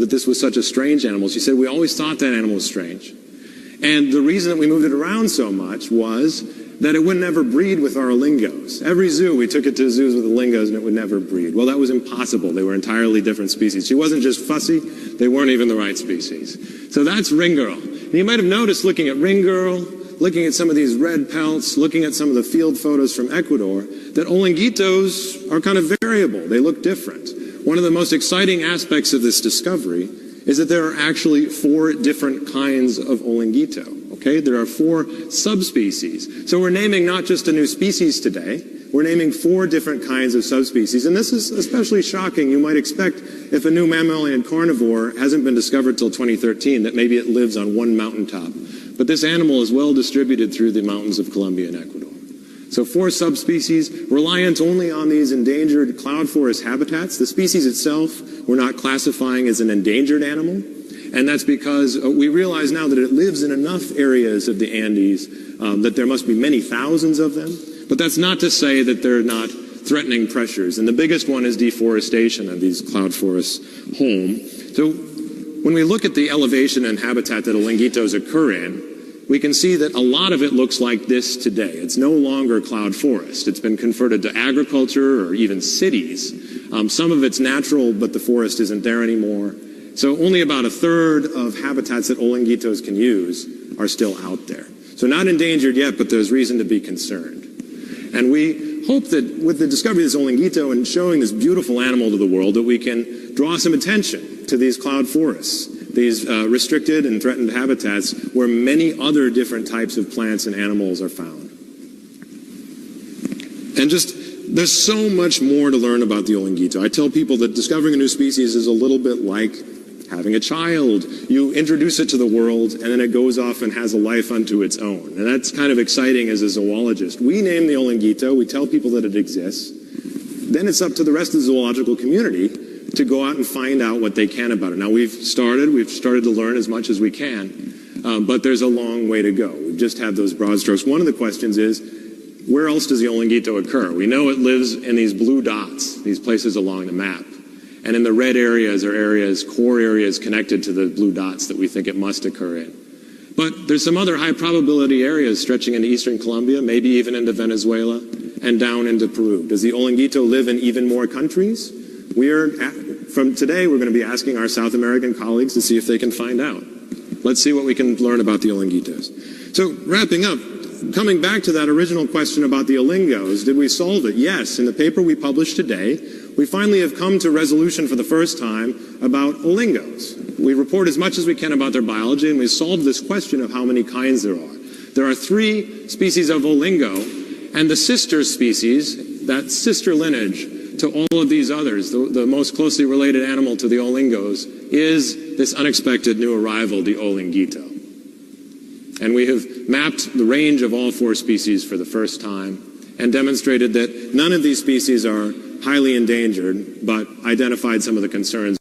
that this was such a strange animal. She said, we always thought that animal was strange. And the reason that we moved it around so much was that it would never breed with our olingos. Every zoo, we took it to zoos with olingos and it would never breed. Well, that was impossible. They were entirely different species. She wasn't just fussy, they weren't even the right species. So that's Ringerl. And you might have noticed looking at Ringerl, looking at some of these red pelts, looking at some of the field photos from Ecuador, that Olinguitos are kind of variable. They look different. One of the most exciting aspects of this discovery is that there are actually 4 different kinds of Olinguito. Okay, there are 4 subspecies. So we're naming not just a new species today, we're naming 4 different kinds of subspecies. And this is especially shocking. You might expect if a new mammalian carnivore hasn't been discovered till 2013 that maybe it lives on one mountaintop. But this animal is well distributed through the mountains of Colombia and Ecuador. So 4 subspecies, reliant only on these endangered cloud forest habitats. The species itself we're not classifying as an endangered animal. And that's because we realize now that it lives in enough areas of the Andes that there must be many thousands of them. But that's not to say that they're not threatening pressures. And the biggest one is deforestation of these cloud forests home. So when we look at the elevation and habitat that Olinguitos occur in, we can see that a lot of it looks like this today. It's no longer cloud forest. It's been converted to agriculture or even cities. Some of it's natural, but the forest isn't there anymore. So only about 1/3 of habitats that Olinguitos can use are still out there. So not endangered yet, but there's reason to be concerned. And we hope that with the discovery of this Olinguito and showing this beautiful animal to the world, that we can draw some attention to these cloud forests, these restricted and threatened habitats where many other different types of plants and animals are found. And there's so much more to learn about the Olinguito. I tell people that discovering a new species is a little bit like having a child. You introduce it to the world, and then it goes off and has a life unto its own. And that's kind of exciting as a zoologist. We name the Olinguito, we tell people that it exists. Then it's up to the rest of the zoological community to go out and find out what they can about it. Now we've started to learn as much as we can, but there's a long way to go. We just have those broad strokes. One of the questions is, where else does the Olinguito occur? We know it lives in these blue dots, these places along the map. And in the red areas are areas, core areas connected to the blue dots that we think it must occur in. But there's some other high probability areas stretching into eastern Colombia, maybe even into Venezuela, and down into Peru. Does the Olinguito live in even more countries? From today, we're going to be asking our South American colleagues to see if they can find out. Let's see what we can learn about the Olinguitos. So wrapping up, coming back to that original question about the Olingos, did we solve it? Yes. In the paper we published today, we finally have come to resolution for the first time about Olingos. We report as much as we can about their biology, and we solved this question of how many kinds there are. There are 3 species of Olingo, and the sister species, that sister lineage to all of these others, the most closely related animal to the Olingos, is this unexpected new arrival, the Olinguito. And we have mapped the range of all 4 species for the first time and demonstrated that none of these species are highly endangered, but identified some of the concerns